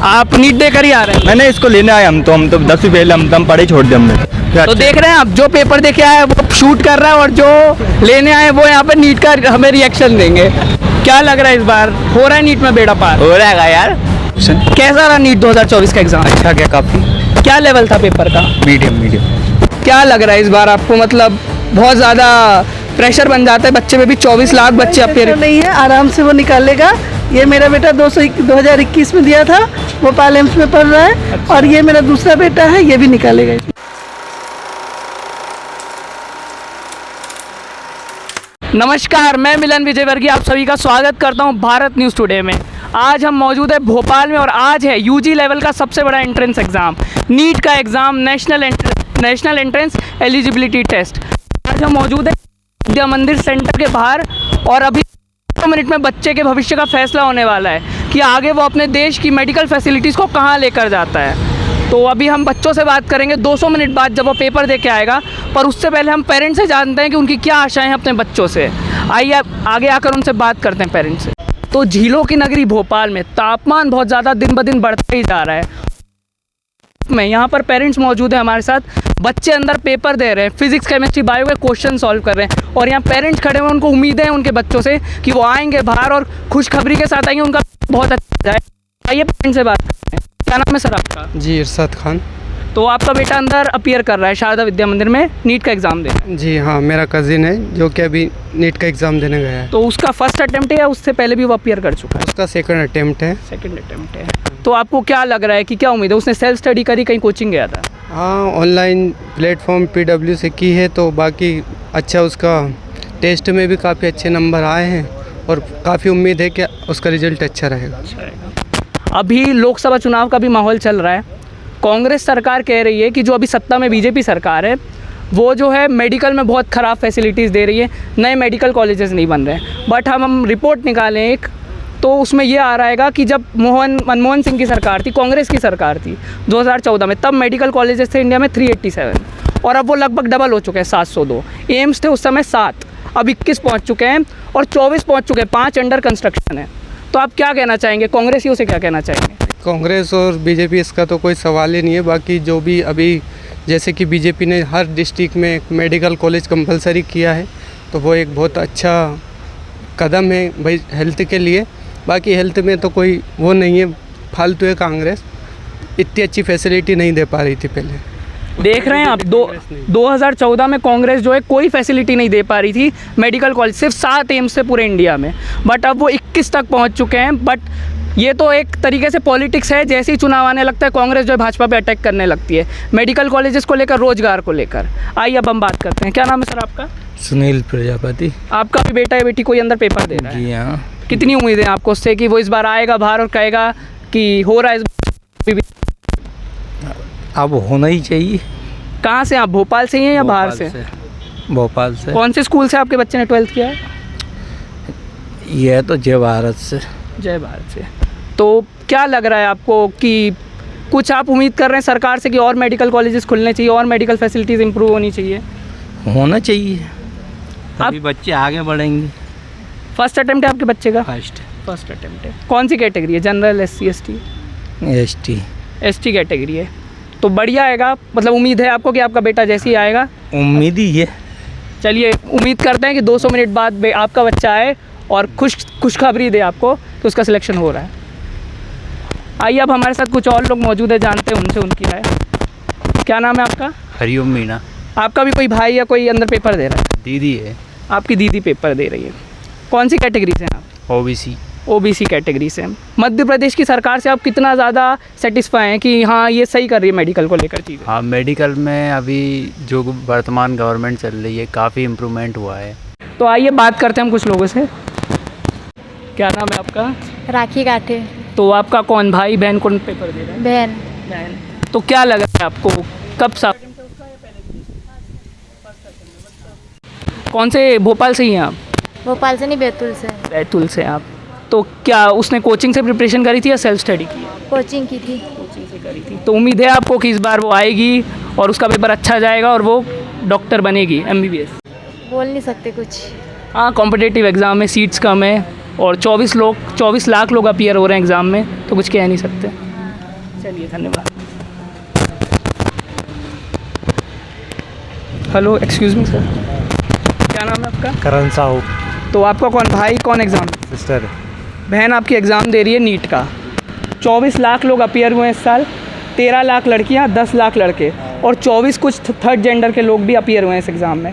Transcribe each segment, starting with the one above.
आप नीट देकर ही आ रहे हैं? मैंने इसको लेने आए हम तो 10वीं पहले हम पढ़े छोड़ दिए हमने। तो देख रहे हैं आप, जो पेपर देके आया है वो शूट कर रहा है और जो लेने आए वो यहाँ पे नीट का हमें रिएक्शन देंगे। क्या लग रहा है इस बार हो रहा है नीट में बेड़ा पार? हो रहेगा यार। कैसा रहा नीट 2024 का एग्जाम? अच्छा क्या, काफ़ी क्या लेवल था पेपर का? मीडियम। क्या लग रहा है इस बार आपको? मतलब बहुत ज़्यादा प्रेशर बन जाता है बच्चे पे भी, 24 लाख बच्चे अपने नहीं है, आराम से वो निकालेगा। ये मेरा बेटा 2021 में दिया था, भोपाल एम्स में पढ़ रहा है। अच्छा। और ये मेरा दूसरा बेटा है, ये भी निकालेगा। नमस्कार, मैं मिलन विजयवर्गीय आप सभी का स्वागत करता हूं भारत न्यूज़ टुडे में। आज हम मौजूद है भोपाल में और आज है यूजी लेवल का सबसे बड़ा एंट्रेंस एग्ज़ाम, नीट का exam, national entrance eligibility test. आज हम मौजूद है विद्या मंदिर सेंटर के बाहर और अभी 2 मिनट में बच्चे के भविष्य का फैसला होने वाला है कि आगे वो अपने देश की मेडिकल फैसिलिटीज़ को कहाँ लेकर जाता है। तो अभी हम बच्चों से बात करेंगे 200 मिनट बाद जब वो पेपर दे के आएगा, पर उससे पहले हम पेरेंट्स से जानते हैं कि उनकी क्या आशाएं हैं अपने बच्चों से। आइए आगे आकर उनसे बात करते हैं पेरेंट्स से। तो झीलों की नगरी भोपाल में तापमान बहुत ज़्यादा दिन ब दिन बढ़ता ही जा रहा है। मैं यहाँ पर पेरेंट्स मौजूद है हमारे साथ, बच्चे अंदर पेपर दे रहे हैं, फिजिक्स केमिस्ट्री बायो के क्वेश्चन सॉल्व कर रहे हैं और यहाँ पेरेंट्स खड़े हुए, उनको उम्मीदें हैं उनके बच्चों से कि वो आएंगे बाहर और खुशखबरी के साथ आएंगे, उनका बहुत अच्छा जाए। आइए पेरेंट्स से बात करते हैं। क्या नाम है सर आपका? जी, इरशाद खान। तो आपका बेटा अंदर अपीयर कर रहा है शारदा विद्या मंदिर में नीट का एग्ज़ाम देने? जी हाँ, मेरा कज़िन है जो कि अभी नीट का एग्ज़ाम देने गया है। तो उसका फर्स्ट अटेम्प्ट है या उससे पहले भी वो अपीयर कर चुका है? उसका सेकंड अटेम्प्ट है। सेकंड अटेम्प्ट है। तो आपको क्या लग रहा है कि क्या उम्मीद है? उसने सेल्फ स्टडी करी, कहीं कोचिंग गया था? हाँ, ऑनलाइन प्लेटफॉर्म PW से की है, तो बाकी अच्छा, उसका टेस्ट में भी काफ़ी अच्छे नंबर आए हैं और काफ़ी उम्मीद है कि उसका रिजल्ट अच्छा रहेगा। अभी लोकसभा चुनाव का भी माहौल चल रहा है। कांग्रेस सरकार कह रही है कि जो अभी सत्ता में बीजेपी सरकार है वो जो है मेडिकल में बहुत ख़राब फैसिलिटीज़ दे रही है, नए मेडिकल कॉलेजेस नहीं बन रहे हैं। बट हम रिपोर्ट निकालें एक, तो उसमें ये आ रहेगा कि जब मनमोहन सिंह की सरकार थी, कांग्रेस की सरकार थी 2014 में, तब मेडिकल कॉलेजेस थे इंडिया में 387 और अब वो लगभग डबल हो चुके हैं, 702। एम्स थे उस समय 7, अब 21 पहुँच चुके हैं और 24 पहुँच चुके हैं, 5 अंडर कंस्ट्रक्शन है। तो आप क्या कहना चाहेंगे, कांग्रेसियों से क्या कहना चाहेंगे? कांग्रेस और बीजेपी इसका तो कोई सवाल ही नहीं है। बाकी जो भी अभी जैसे कि बीजेपी ने हर डिस्ट्रिक्ट में एक मेडिकल कॉलेज कंपलसरी किया है, तो वो एक बहुत अच्छा कदम है भाई हेल्थ के लिए। बाकी हेल्थ में तो कोई वो नहीं है, फालतू है। कांग्रेस इतनी अच्छी फैसिलिटी नहीं दे पा रही थी पहले। देख रहे हैं आप, 2014 में कांग्रेस जो है कोई फैसिलिटी नहीं दे पा रही थी मेडिकल कॉलेज, सिर्फ 7 एम्स से पूरे इंडिया में, बट अब वो 21 तक पहुंच चुके हैं। बट ये तो एक तरीके से पॉलिटिक्स है, जैसे ही चुनाव आने लगता है कांग्रेस जो है भाजपा पे अटैक करने लगती है, मेडिकल कॉलेजेस को लेकर, रोजगार को लेकर। आइए अब हम बात करते हैं। क्या नाम है सर आपका? सुनील प्रजापति। आपका भी बेटा या बेटी कोई अंदर पेपर दे रहा है? जी हाँ। कितनी उम्मीद है आपको उससे कि वो इस बार आएगा बाहर और कहेगा कि हो रहा है इस बार? अब होना ही चाहिए। कहाँ से आप, भोपाल से ही हैं या बाहर से? भोपाल से। कौन से स्कूल से आपके बच्चे ने 12th किया है? यह तो जय भारत से। जय भारत से। तो क्या लग रहा है आपको कि कुछ आप उम्मीद कर रहे हैं सरकार से कि और मेडिकल कॉलेजेस खुलने चाहिए और मेडिकल फैसिलिटीज़ इंप्रूव होनी चाहिए? होना चाहिए, आप तभी बच्चे आगे बढ़ेंगे। फर्स्ट अटेम्प्ट है आपके बच्चे का? फर्स्ट अटेम्प्ट है। कौन सी कैटेगरी है, general, SC ST? ST category है। तो बढ़िया आएगा, मतलब उम्मीद है आपको कि आपका बेटा जैसे ही आएगा? उम्मीद ही है। चलिए उम्मीद करते हैं कि 200 मिनट बाद आपका बच्चा आए और खुशखबरी दे आपको कि उसका सिलेक्शन हो रहा है। आइए अब हमारे साथ कुछ और लोग मौजूद है, जानते हैं उनसे उनकी राय। क्या नाम है आपका? हरिओम मीणा। आपका भी कोई भाई या कोई अंदर पेपर दे रहा है? दीदी है। आपकी दीदी पेपर दे रही है। कौन सी कैटेगरी से हैं आप? OBC कैटेगरी से। मध्य प्रदेश की सरकार से आप कितना ज़्यादा सेटिस्फाई हैं कि हाँ ये सही कर रही है मेडिकल को लेकर चीज़ें? हाँ, मेडिकल में अभी जो वर्तमान गवर्नमेंट चल रही है काफ़ी इम्प्रूवमेंट हुआ है। तो आइए बात करते हैं हम कुछ लोगों से। क्या नाम है आपका? राखी काठे। तो आपका कौन भाई बहन कौन पेपर दे रहा है? बहन। तो क्या लग रहा है आपको, कब सा कौन से, भोपाल से ही हैं आप? भोपाल से नहीं, बैतूल से। बैतूल से आप। तो क्या उसने कोचिंग से प्रिपरेशन करी थी या सेल्फ स्टडी की? कोचिंग की थी। कोचिंग से करी थी। तो उम्मीद है आपको कि इस बार वो आएगी और उसका पेपर अच्छा जाएगा और वो डॉक्टर बनेगी, MBBS? बोल नहीं सकते कुछ। हाँ, कॉम्पिटिटिव एग्ज़ाम में सीट्स कम है और 24 लाख लोग अपीयर हो रहे हैं एग्ज़ाम में, तो कुछ कह नहीं सकते। चलिए धन्यवाद। हेलो एक्सक्यूज़ मी सर, क्या नाम है आपका? करण साहू। तो आपका कौन भाई कौन एग्ज़ाम? सिस्टर। बहन आपकी एग्ज़ाम दे रही है नीट का। 24 लाख लोग अपीयर हुए इस साल, 13 लाख लड़कियां, 10 लाख लड़के और 24 कुछ थर्ड जेंडर के लोग भी अपीयर हुए हैं इस एग्ज़ाम में।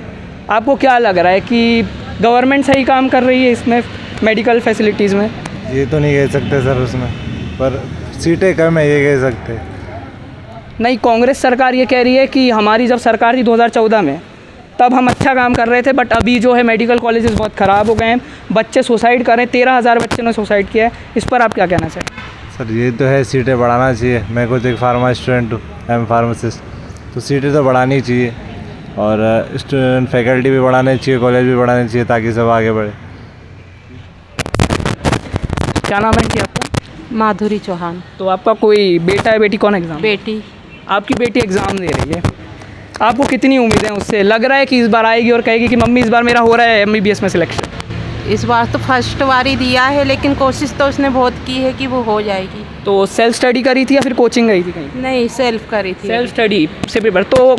आपको क्या लग रहा है कि गवर्नमेंट सही काम कर रही है इसमें मेडिकल फैसिलिटीज़ में? ये तो नहीं कह सकते सर उसमें, पर सीटें कम है ये कह सकते। नहीं, कांग्रेस सरकार ये कह रही है कि हमारी जब सरकार थी 2014 में तब हम अच्छा काम कर रहे थे, बट अभी जो है मेडिकल कॉलेजेस बहुत ख़राब हो गए हैं, बच्चे सुसाइड कर रहे हैं, 13,000 बच्चे ने सुसाइड किया है। इस पर आप क्या कहना चाहिए? सर ये तो है, सीटें बढ़ाना चाहिए। मैं खुद एक फार्मा स्टूडेंट हूँ, आई एम फार्मासिस्ट, तो सीटें तो बढ़ानी चाहिए और स्टूडेंट फैकल्टी भी बढ़ाने चाहिए, कॉलेज भी बढ़ाने चाहिए ताकि सब आगे बढ़े। क्या नाम है कि आपका? माधुरी चौहान। तो आपका कोई बेटा है बेटी? कौन एग्ज़ाम? बेटी। आपकी बेटी एग्ज़ाम दे रही है, आपको कितनी उम्मीदें उससे? लग रहा है कि इस बार आएगी और कहेगी कि मम्मी इस बार मेरा हो रहा है MBBS में सिलेक्शन? इस बार तो फर्स्ट बार ही दिया है, लेकिन कोशिश तो उसने बहुत की है कि वो हो जाएगी। तो सेल्फ स्टडी करी थी या फिर कोचिंग गई थी कहीं? नहीं, सेल्फ करी थी। सेल्फ स्टडी से पेपर। तो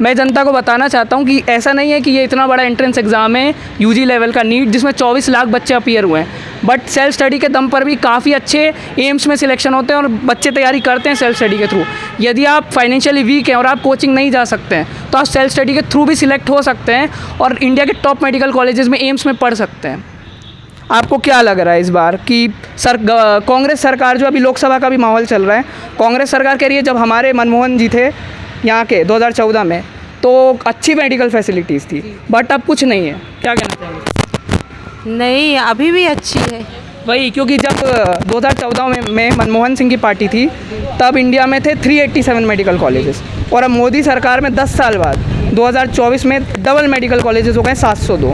मैं जनता को बताना चाहता हूँ कि ऐसा नहीं है कि ये इतना बड़ा एंट्रेंस एग्ज़ाम है UG लेवल का नीट, जिसमें 24 लाख बच्चे अपीयर हुए हैं, बट सेल्फ स्टडी के दम पर भी काफ़ी अच्छे एम्स में सिलेक्शन होते हैं और बच्चे तैयारी करते हैं सेल्फ स्टडी के थ्रू। यदि आप फाइनेंशियली वीक हैं और आप कोचिंग नहीं जा सकते हैं तो आप सेल्फ स्टडी के थ्रू भी सिलेक्ट हो सकते हैं और इंडिया के टॉप मेडिकल कॉलेजेस में एम्स में पढ़ सकते हैं। आपको क्या लग रहा है इस बार कि कांग्रेस सरकार, जो अभी लोकसभा का भी माहौल चल रहा है, कांग्रेस सरकार कह रही है जब हमारे मनमोहन जी थे यहाँ के 2014 में तो अच्छी मेडिकल फैसिलिटीज़ थी, बट अब कुछ नहीं है, क्या कहना चाहेंगे? नहीं, अभी भी अच्छी है। वही, क्योंकि जब 2014 में मनमोहन सिंह की पार्टी थी तब इंडिया में थे 387 मेडिकल कॉलेजेस और अब मोदी सरकार में 10 साल बाद 2024 में डबल मेडिकल कॉलेजेस हो गए 702।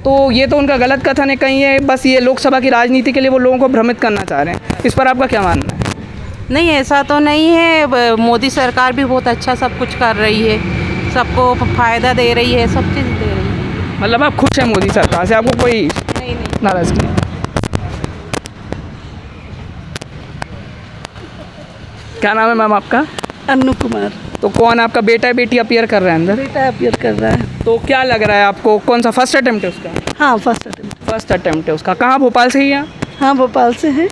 तो ये तो उनका गलत कथन है कहीं, है बस ये लोकसभा की राजनीति के लिए वो लोगों को भ्रमित करना चाह रहे हैं। इस पर आपका क्या मानना है? नहीं, ऐसा तो नहीं है। मोदी सरकार भी बहुत अच्छा सब कुछ कर रही है, सबको फ़ायदा दे रही है, सब चीज़ दे रही है। मतलब आप खुश हैं मोदी सरकार से, आपको कोई नहीं। नाराज़गी नहीं? क्या नाम है मैम आपका? अन्नू कुमार। तो कौन आपका बेटा है बेटी अपीयर कर रहा है अंदर? बेटा अपीयर कर रहा है। तो क्या लग रहा है आपको, कौन सा फर्स्ट अटेम्प्ट है उसका? हाँ, फर्स्ट अटेम्प्ट। फर्स्ट अटेम्प्ट है उसका। कहाँ, भोपाल से ही है? हाँ, भोपाल से है।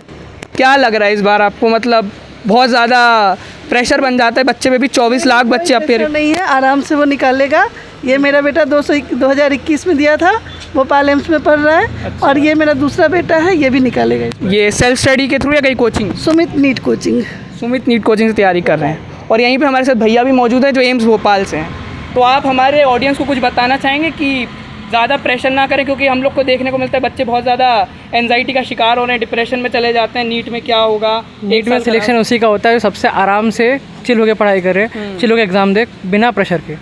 क्या लग रहा है इस बार आपको, मतलब बहुत ज़्यादा प्रेशर बन जाता है बच्चे पे भी? 24 लाख बच्चे अपीयर नहीं है, आराम से वो निकालेगा। ये मेरा बेटा 2021 में दिया था, भोपाल एम्स में पढ़ रहा है। अच्छा। और ये मेरा दूसरा बेटा है, ये भी निकालेगा। ये सेल्फ स्टडी के थ्रू या कहीं coaching? Sumit NEET coaching. Sumit NEET coaching से तैयारी कर रहे हैं। और यहीं पे हमारे साथ भैया भी मौजूद हैं जो एम्स भोपाल से हैं। तो आप हमारे ऑडियंस को कुछ बताना चाहेंगे कि ज़्यादा प्रेशर ना करें, क्योंकि हम लोग को देखने को मिलता है बच्चे बहुत ज़्यादा एंजाइटी का शिकार हो रहे हैं, डिप्रेशन में चले जाते हैं। नीट में क्या होगा? नीट में सिलेक्शन उसी का होता है जो सबसे आराम से चिल होकर पढ़ाई करे, चिल होकर एग्ज़ाम दे बिना प्रेशर के।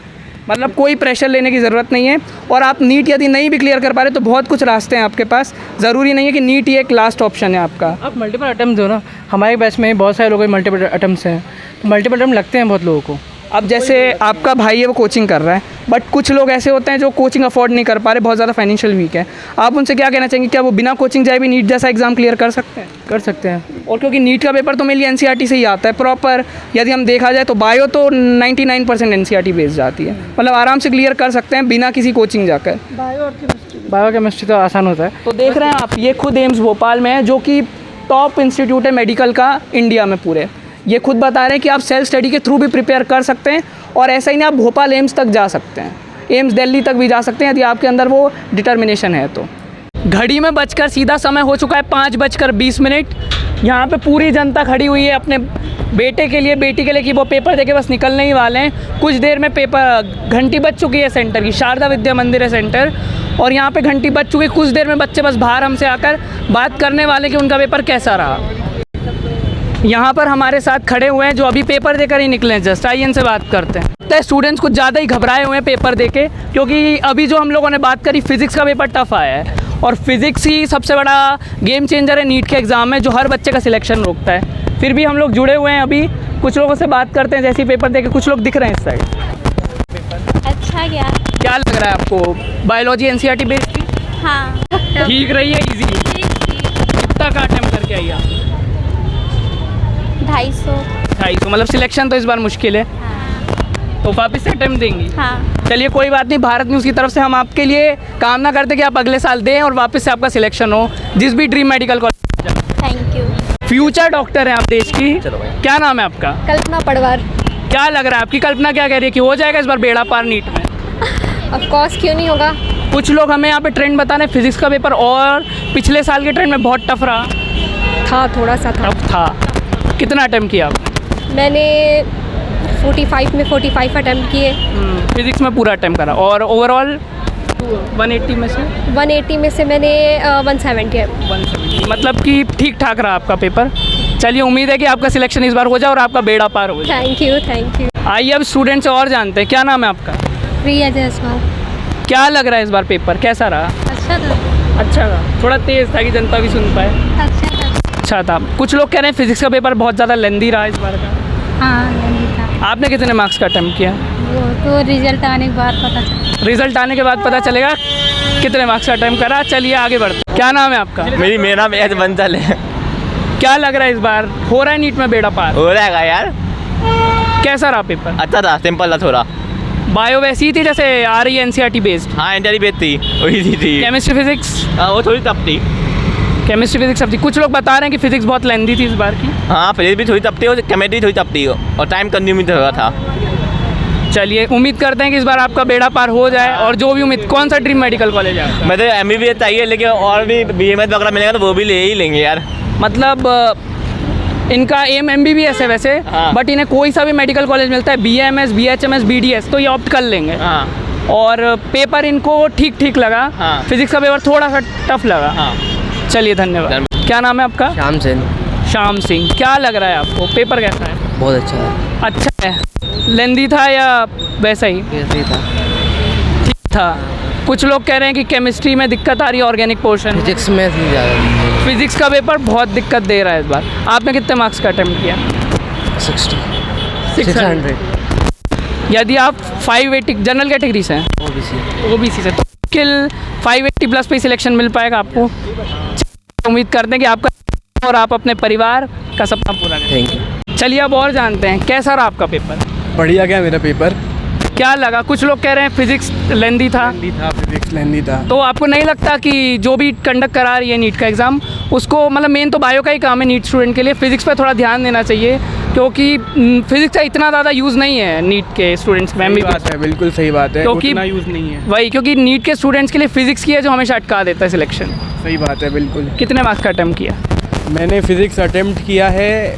मतलब कोई प्रेशर लेने की ज़रूरत नहीं है। और आप नीट यदि नहीं भी क्लियर कर पा रहे तो बहुत कुछ रास्ते हैं आपके पास, ज़रूरी नहीं है कि नीट ही एक लास्ट ऑप्शन है आपका। आप मल्टीपल अटैम्प्ट दो ना, हमारे बैच में बहुत सारे लोगों के मल्टीपल अटैम्प्ट्स हैं, तो मल्टीपल अटैम्प्ट लगते हैं बहुत लोगों को। अब जैसे आपका भाई है वो कोचिंग कर रहा है, बट कुछ लोग ऐसे होते हैं जो कोचिंग अफोर्ड नहीं कर पा रहे, बहुत ज़्यादा फाइनेंशियल वीक है, आप उनसे क्या कहना चाहेंगे? क्या वो बिना कोचिंग जाए भी नीट जैसा एग्ज़ाम क्लियर कर सकते हैं? कर सकते हैं। और क्योंकि नीट का पेपर तो मेनली NCERT से ही आता है प्रॉपर, यदि हम देखा जाए तो बायो तो 99% NCERT बेस्ड जाती है, मतलब आराम से क्लियर कर सकते हैं बिना किसी कोचिंग जाकर। बायो केमिस्ट्री तो आसान होता है। तो देख रहे हैं आप, ये खुद एम्स भोपाल में है जो कि टॉप इंस्टीट्यूट है मेडिकल का इंडिया में पूरे। ये खुद बता रहे हैं कि आप सेल्फ स्टडी के थ्रू भी प्रिपेयर कर सकते हैं और ऐसा ही नहीं, आप भोपाल एम्स तक जा सकते हैं, एम्स दिल्ली तक भी जा सकते हैं यदि आपके अंदर वो डिटर्मिनेशन है तो। घड़ी में बजकर सीधा समय हो चुका है 5:20। यहाँ पे पूरी जनता खड़ी हुई है अपने बेटे के लिए, बेटी के लिए कि वो पेपर देके बस निकलने ही वाले हैं। कुछ देर में पेपर घंटी बज चुकी है सेंटर की, शारदा विद्या मंदिर है सेंटर, और यहाँ पे घंटी बज चुकी है। कुछ देर में बच्चे बस बाहर हमसे आकर बात करने वाले कि उनका पेपर कैसा रहा। यहाँ पर हमारे साथ खड़े हुए हैं जो अभी पेपर देकर ही निकले हैं जस्ट, आइए इनसे बात करते हैं। तो स्टूडेंट्स कुछ ज़्यादा ही घबराए हुए हैं पेपर देके, क्योंकि अभी जो हम लोगों ने बात करी फिज़िक्स का पेपर टफ आया है और फिज़िक्स ही सबसे बड़ा गेम चेंजर है नीट के एग्ज़ाम में, जो हर बच्चे का सिलेक्शन रोकता है। फिर भी हम लोग जुड़े हुए हैं, अभी कुछ लोगों से बात करते हैं जैसे ही पेपर देके। कुछ लोग दिख रहे हैं इस साइड। अच्छा गया। क्या लग रहा है आपको? बायोलॉजी NCERT बेस्ड थी? हाँ। ठीक रही है? ईजी? ठीक थी। कितना का अटेम्प्ट करके आई आप? 250। 250 मतलब सिलेक्शन तो इस बार मुश्किल है, तो वापस से अटेम्प्ट देंगी। हाँ। चलिए कोई बात नहीं, भारत न्यूज़ की तरफ से हम आपके लिए कामना करते कि आप अगले साल दें और वापस से आपका सिलेक्शन हो जिस भी dream medical college. Thank you. Future doctor हैं आप देश की, क्या नाम है आपका? कल्पना पडवार। क्या लग रहा है आपकी कल्पना क्या कह रही है कि हो जाएगा इस बार बेड़ा पार नीट में? ऑफ कोर्स, क्यों नहीं होगा। कुछ लोग हमें यहाँ पे ट्रेंड बता रहे हैं फिजिक्स का पेपर और पिछले साल के ट्रेंड में बहुत टफ रहा। था, थोड़ा सा था। टफ था। कितना अटेम्प्ट किया आपने? मैंने 45 में 45 अटेम्प्ट किए। फिजिक्स में पूरा अटेम्प्ट करा और ओवरऑल 180 में से 180 में से मैंने 170 170 मतलब कि ठीक ठाक रहा आपका पेपर। चलिए उम्मीद है कि आपका सिलेक्शन इस बार हो जाए और आपका बेड़ा पार हो जाए। Thank you, thank you. आइए अब स्टूडेंट से और जानते हैं, क्या नाम है आपका? प्रिया जायसवाल। क्या लग रहा है इस बार पेपर कैसा रहा? अच्छा था। अच्छा था, थोड़ा तेज़ था कि जनता भी सुन पाए। अच्छा था। अच्छा था। कुछ लोग कह रहे हैं फिजिक्स का पेपर बहुत ज़्यादा लेंदी रहा इस बार का। हाँ, नहीं था। आपने कितने मार्क्स का अटेम्प्ट किया? वो तो रिजल्ट आने के बाद पता चला। रिजल्ट आने के बाद पता चलेगा कितने मार्क्स का अटेम्प्ट करा। चलिए आगे बढ़ते। क्या नाम है आपका? मेरा नाम एस बंसल है। क्या लग रहा है इस बार हो रहा है नीट में बेड़ा पार? हो रहेगा यार, कैसा रहा पेपर? अच्छा था, सिंपल था थोड़ा। बायो वैसी ही थी जैसे आ रही है एनसीईआरटी बेस्ड? हाँ एनटीआरटी बेस्ड थी, वही थी। Chemistry physics? हाँ वो थोड़ी टफ थी। केमिस्ट्री फिजिक्स सब थी। कुछ लोग बता रहे हैं कि फिजिक्स बहुत लेंदी थी इस बार की। हाँ फिजिक्स भी थोड़ी टफ थी और केमिस्ट्री थोड़ी टफ थी और टाइम कंज्यूमिंग थोड़ा था। चलिए उम्मीद करते हैं कि इस बार आपका बेड़ा पार हो जाए और जो भी उम्मीद। कौन सा ड्रीम मेडिकल कॉलेज है आपका? मैं तो MBBS चाहिए, लेकिन और भी BMS वगैरह मिलेगा तो वो भी ले ही लेंगे यार। मतलब इनका एम MBBS है वैसे, हाँ। बट इन्हें कोई सा भी मेडिकल कॉलेज मिलता है BAMS BHMS BDS तो ये ऑप्ट कर लेंगे। हाँ और पेपर इनको ठीक ठीक लगा। हाँ। फिजिक्स का पेपर थोड़ा सा टफ लगा। हाँ। चलिए धन्यवाद। क्या नाम है आपका? शाम सिंह। श्याम सिंह। क्या लग रहा है आपको पेपर कैसा है? बहुत अच्छा है। अच्छा है। लेंदी था या वैसा ही? कैसे था? ठीक था। कुछ लोग कह रहे हैं कि केमिस्ट्री में दिक्कत आ रही है, ऑर्गेनिक पोर्शन। फिजिक्स में ज़्यादा। फिजिक्स का पेपर बहुत दिक्कत दे रहा है इस बार। आपने कितने मार्क्स का अटेम्प्ट किया? 600। यदि आप 580 जनरल कैटेगरी से हैं, OBC से, तो मुश्किल 580 प्लस पे सिलेक्शन मिल पाएगा आपको। उम्मीद करते हैं कि आपका और आप अपने परिवार का सपना पूरा करें। Thank you. चलिए अब और जानते हैं कैसा रहा आपका पेपर? बढ़िया गया मेरा पेपर। क्या लगा? कुछ लोग कह रहे हैं फिजिक्स लेंदी था, फिजिक्स लेंदी था। तो आपको नहीं लगता कि जो भी कंडक्ट करा रही है नीट का एग्ज़ाम उसको, मतलब मेन तो बायो का ही काम है नीट स्टूडेंट के लिए, फिजिक्स पे थोड़ा ध्यान देना चाहिए क्योंकि फिजिक्स का इतना ज़्यादा यूज़ नहीं है नीट के स्टूडेंट्स में। सही बात है, बिल्कुल सही बात है। क्योंकि उतना यूज़ नहीं है। वही, क्योंकि नीट के स्टूडेंट्स के लिए फिजिक्स की है जो हमेशा अटका देता है सिलेक्शन। सही बात है, बिल्कुल। कितने मार्क्स का अटेम्प्ट किया? मैंने फिजिक्स अटेम्प्ट किया है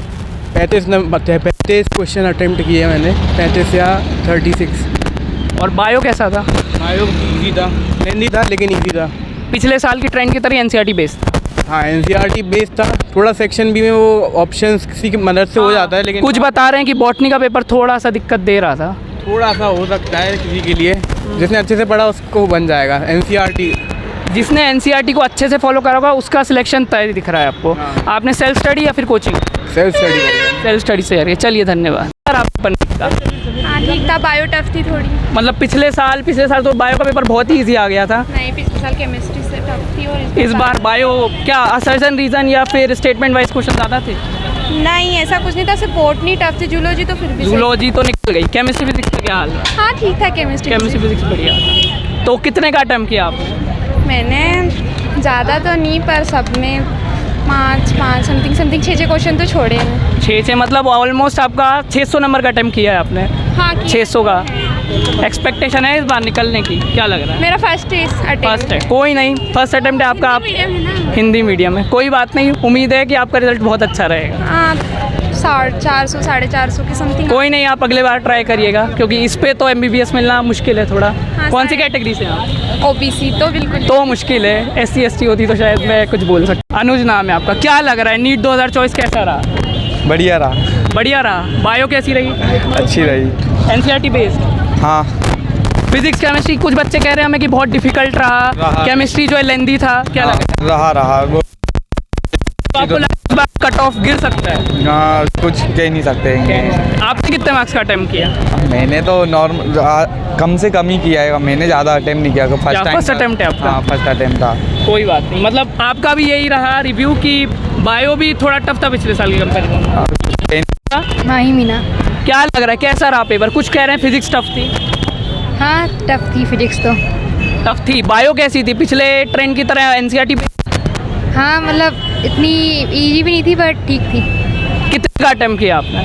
35 क्वेश्चन अटेम्प्ट किए मैंने, 35 या 36। और बायो कैसा था? बायो ईजी था, लेंदी था लेकिन ईजी था। पिछले साल की ट्रेंड की तरह NCERT बेस्ड था? हाँ NCERT बेस्ड था। थोड़ा सेक्शन बी में वो ऑप्शंस किसी की मदद से हो जाता है, लेकिन कुछ बता रहे हैं कि बॉटनी का पेपर थोड़ा सा दिक्कत दे रहा था। थोड़ा सा हो सकता है किसी के लिए, जिसने अच्छे से पढ़ा उसको बन जाएगा। जिसने NCERT को अच्छे से फॉलो करा होगा उसका सिलेक्शन तय दिख रहा है आपको। हाँ। आपने सेल्फ स्टडी या फिर coaching? Self study. Self study से करिए। चलिए धन्यवाद। सर आपका हाँ ठीक था, बायो टफ थी थोड़ी। मतलब पिछले साल तो बायो का पेपर बहुत ही ईजी आ गया था। नहीं, पिछले साल केमिस्ट्री से टफ थी और इस बार बायो क्या असर्शन रीज़न या फिर स्टेटमेंट वाइज क्वेश्चन ज़्यादा थे? नहीं, ऐसा कुछ नहीं था, सिर्फ बॉटनी टफ थी। जूलॉजी तो फिर भी जूलॉजी तो निकल गई। केमिस्ट्री फिजिक्स का क्या हाल रहा? हाँ ठीक था। केमिस्ट्री फिजिक्स बढ़िया था। तो कितने का अटेम्प्ट किया आपने? मैंने ज़्यादा तो नहीं, पर सब में 5 समथिंग 6 क्वेश्चन तो छोड़े हैं। 6 मतलब ऑलमोस्ट आपका 600 नंबर का अटेम्प्ट किया है आपने। हाँ 600 का एक्सपेक्टेशन है इस बार निकलने की, क्या लग रहा है? मेरा फर्स्ट है। कोई नहीं, फर्स्ट अटेम्प्ट है आपका। आप हिंदी मीडियम है, कोई बात नहीं। उम्मीद है कि आपका रिजल्ट बहुत अच्छा रहेगा। हाँ 450 450 के समथिंग। कोई नहीं, आप अगले बार ट्राई करिएगा क्योंकि इस पे तो MBBS मिलना मुश्किल है थोड़ा। हाँ, कौन सी कैटेगरी से हैं आप? OBC तो बिल्कुल तो मुश्किल है, SC ST होती तो शायद मैं कुछ बोल सकता। अनुज नाम है आपका। क्या लग रहा है नीट 2024 कैसा रहा? बढ़िया रहा। बढ़िया रहा। बायो कैसी रही? अच्छी रही। NCERT based? हाँ। फिजिक्स केमिस्ट्री कुछ बच्चे कह रहे हैं हमें कि बहुत डिफिकल्ट रहा। केमिस्ट्री जो है लेंदी था, क्या लगा? रहा वो तो आपको लगता है कट ऑफ गिर सकता है? कुछ कह नहीं सकते। आपने कितने मार्क्स का अटेम्प्ट किया? मैंने तो नॉर्मल कम से कम ही किया है, मैंने ज़्यादा अटेम्प्ट नहीं किया। फर्स्ट अटेम्प्ट है आपका? हाँ फर्स्ट अटेम्प्ट था। कोई बात नहीं, मतलब आपका भी यही रहा रिव्यू कि बायो भी थोड़ा टफ था पिछले साल के कंपेरिजन में? माही मीना। क्या लग रहा है कैसा रहा पेपर? कुछ कह रहे हैं फिजिक्स टफ थी। हाँ टफ थी फिजिक्स तो। टफ थी। बायो कैसी थी? पिछले ट्रेंड की तरह एनसीईआरटी पे? हाँ मतलब इतनी इजी भी नहीं थी बट ठीक थी। कितने का अटेम्प्ट किया आपने?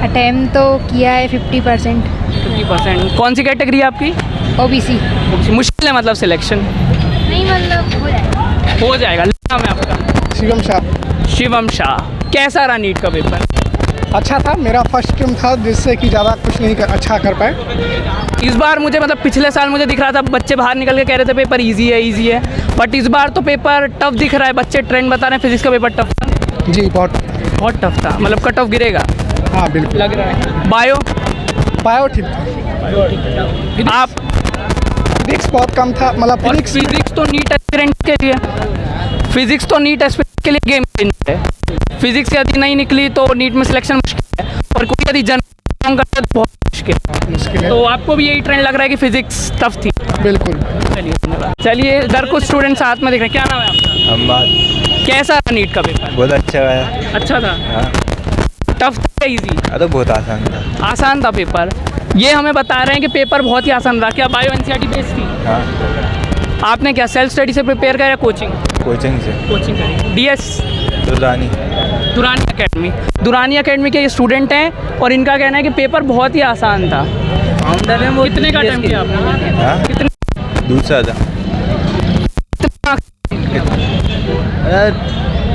अटेम्प्ट तो किया है 50%। 50%। कौन सी कैटेगरी है आपकी? ओबीसी। मुश्किल है मतलब सिलेक्शन? नहीं मतलब हो जाएगा। हो जाएगा। नाम है आपका? शिवम शाह। शिवम शाह। कैसा रहा नीट का पेपर? अच्छा था, मेरा फर्स्ट टाइम था जिससे कि ज़्यादा कुछ नहीं अच्छा कर पाए। इस बार मुझे मतलब पिछले साल मुझे दिख रहा था बच्चे बाहर निकल के कह रहे थे पेपर इजी है, बट इस बार तो पेपर टफ दिख रहा है। बच्चे ट्रेंड बता रहे हैं फिजिक्स का पेपर टफ था। जी बहुत टफ था। मतलब कट ऑफ गिरेगा? हाँ बिल्कुल लग रहा है। बायो ठीक था। आप? फिजिक्स बहुत कम था, मतलब फिजिक्स तो नीट एस्पिरेंट के लिए, फिजिक्स तो नीट एस्पिरेंट के लिए गेम चेंजर है। फिजिक्स यदि नहीं निकली तो नीट में सिलेक्शन मुश्किल है, और कोई यदि जनरल करता है तो बहुत मुश्किल है। तो आपको भी यही ट्रेंड लग रहा है कि फिजिक्स टफ थी? बिल्कुल। चलिए धन्यवाद। चलिए इधर कुछ स्टूडेंट साथ में दिख रहे हैं। क्या नाम है आपका? अम्बाद। कैसा था नीट का पेपर? बहुत अच्छा है। अच्छा था। हाँ। टफ था इजी? तो बहुत आसान था। आसान था पेपर। ये हमें बता रहे हैं कि पेपर बहुत ही आसान रहा। क्या बायो एनसीईआरटी बेस्ड थी? हाँ। आपने क्या सेल्फ स्टडी से प्रिपेयर करा या कोचिंग? कोचिंग से। कोचिंग करी। डीएस दुरानी दुरानी एकेडमी के ये स्टूडेंट हैं और इनका कहना है कि पेपर बहुत ही आसान था। कितने का अटेम्प्ट किया आपने? हाँ? कितने? दूसरा था।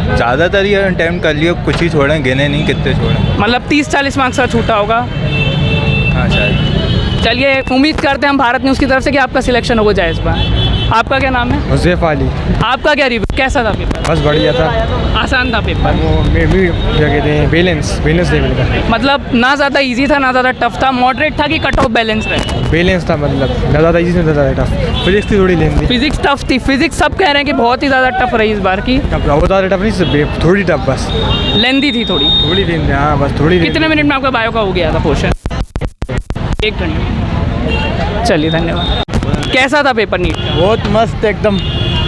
ज़्यादातर ये अटेम्प्ट कर लिया, कुछ ही छोड़े, गिने नहीं कितने छोड़े। मतलब 30-40 मार्क्स का छूटा होगा। हाँ शायद। चलिए उम्मीद करते हैं हम भारत न्यूज़ की तरफ से कि आपका सिलेक्शन हो जाए इस बार। आपका क्या नाम है? हुज़ैफ अली। आपका क्या रिव्यू? कैसा था पेपर? बस बढ़िया था। आसान था पेपर? वो मे भी क्या कहते हैं बैलेंस लेवल का, मतलब ना ज़्यादा इजी था ना ज़्यादा टफ था, मॉडरेट था कि कट ऑफ बैलेंस रहे? बैलेंस था, मतलब ना ज़्यादा इजी ना ज़्यादा टफ। फिजिक्स थी थोड़ी लेंदी। फिजिक्स टफ थी। फिजिक्स सब कह रहे हैं कि बहुत ही ज़्यादा टफ रही इस बार की। बहुत ज़्यादा टफ नहीं, थोड़ी टफ बस। लेंदी थी थोड़ी लेंदी। हाँ बस थोड़ी। कितने मिनट में आपका बायो का हो गया था पोर्शन? 1 घंटे। चलिए धन्यवाद। कैसा था पेपर नीट का? बहुत मस्त एकदम।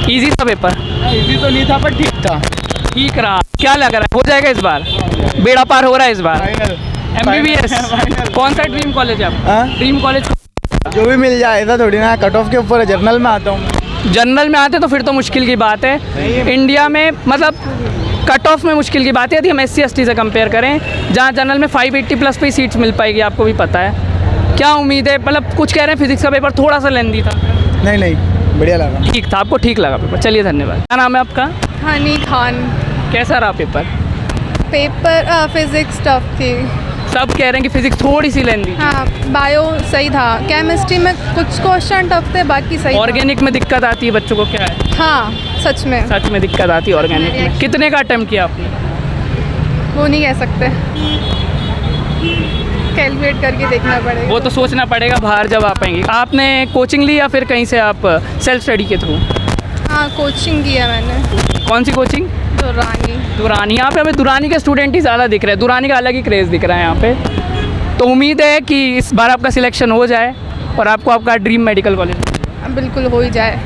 इजी था पेपर? इजी तो नहीं था पर ठीक था। ठीक रहा। क्या लग रहा है हो जाएगा इस बार? बेड़ा पार हो रहा है इस बार? MBBS। कौन सा ड्रीम कॉलेज है आपका? ड्रीम कॉलेज जो भी मिल जाए, ऐसा थोड़ी ना कट ऑफ के ऊपर है। जर्नल में आता हूँ। जनरल में आते तो फिर तो मुश्किल की बात है। इंडिया में मतलब कट ऑफ में मुश्किल की बात है यदि हम SC/ST से कंपेयर करें, जहाँ जनरल में 580+ पे ही सीट्स मिल पाएगी, आपको भी पता है। क्या उम्मीद है? मतलब कुछ कह रहे हैं फिजिक्स का पेपर थोड़ा सा लेंदी था। नहीं बढ़िया लगा। ठीक था, आपको ठीक लगा पेपर। चलिए धन्यवाद। क्या नाम है आपका? हनी खान। कैसा रहा पेपर? पेपर फिजिक्स टफ थी। सब कह रहे हैं कि फिजिक्स थोड़ी सी लेंदी। हाँ बायो सही था। केमिस्ट्री में कुछ क्वेश्चन टफ थे, बाकी सही था। ऑर्गेनिक में दिक्कत आती है बच्चों को, क्या है? हाँ सच में दिक्कत आती है ऑर्गेनिक में। कितने का अटेम्प्ट किया आपने? वो नहीं कह सकते, कैलकुलेट करके देखना पड़ेगा। वो तो सोचना पड़ेगा बाहर जब आप आएंगे। आपने कोचिंग ली या फिर कहीं से आप सेल्फ स्टडी के थ्रू? हाँ कोचिंग किया मैंने। कौन सी कोचिंग? दुरानी। यहाँ पे हमें दुरानी के स्टूडेंट ही ज़्यादा दिख रहे हैं। दुरानी का अलग ही क्रेज़ दिख रहा है यहाँ पे। तो उम्मीद है कि इस बार आपका सिलेक्शन हो जाए और आपको आपका ड्रीम मेडिकल कॉलेज बिल्कुल हो ही जाए।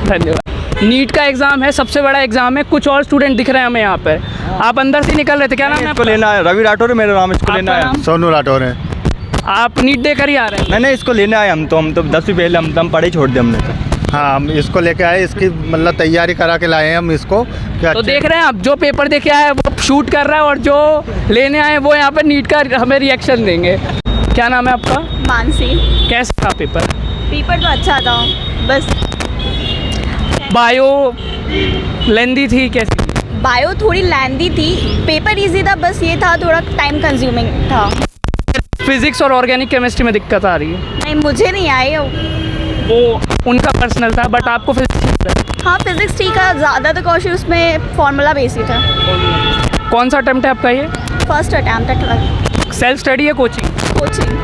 धन्यवाद। नीट का एग्ज़ाम है, सबसे बड़ा एग्ज़ाम है। कुछ और स्टूडेंट दिख रहे हैं हमें यहाँ पर। आप अंदर से निकल रहे थे। क्या नाम है आपका? लेना है रवि राठौर है मेरा नाम। इसको लेना है। सोनू राठौर है। आप नीट दे कर ही आ रहे हैं? नहीं इसको लेना है। हम तो 10वीं पहले हम पढ़े छोड़ दिए हमने तो। हाँ हम इसको लेके आए, इसकी मतलब तैयारी करा के लाए हैं हम इसको। क्या तो देख रहे हैं आप, जो पेपर देखे आए वो शूट कर रहा है और जो लेने आए वो यहाँ पर नीट का हमें रिएक्शन देंगे। क्या नाम है आपका? मानसी। कैसा था पेपर? पेपर तो अच्छा था, बस बायो लेंदी थी कैसी? बायो थोड़ी लेंदी थी। पेपर इजी था, बस ये था थोड़ा टाइम कंज्यूमिंग था। फिजिक्स और ऑर्गेनिक केमिस्ट्री में दिक्कत आ रही है? नहीं मुझे नहीं आई, वो उनका पर्सनल था, बट आपको फिजिक्स? हाँ फिजिक्स ठीक है। ज़्यादा तो क्वेश्चन उसमें फॉर्मूला बेस ही था। कौन सा अटेम्प्ट है आपका ये? फर्स्ट अटैम्प्ट है। सेल्फ स्टडी है कोचिंग? कोचिंग।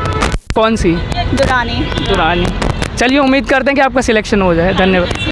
कौन सी? दुरानी। चलिए उम्मीद करते हैं कि आपका सिलेक्शन हो जाए। धन्यवाद।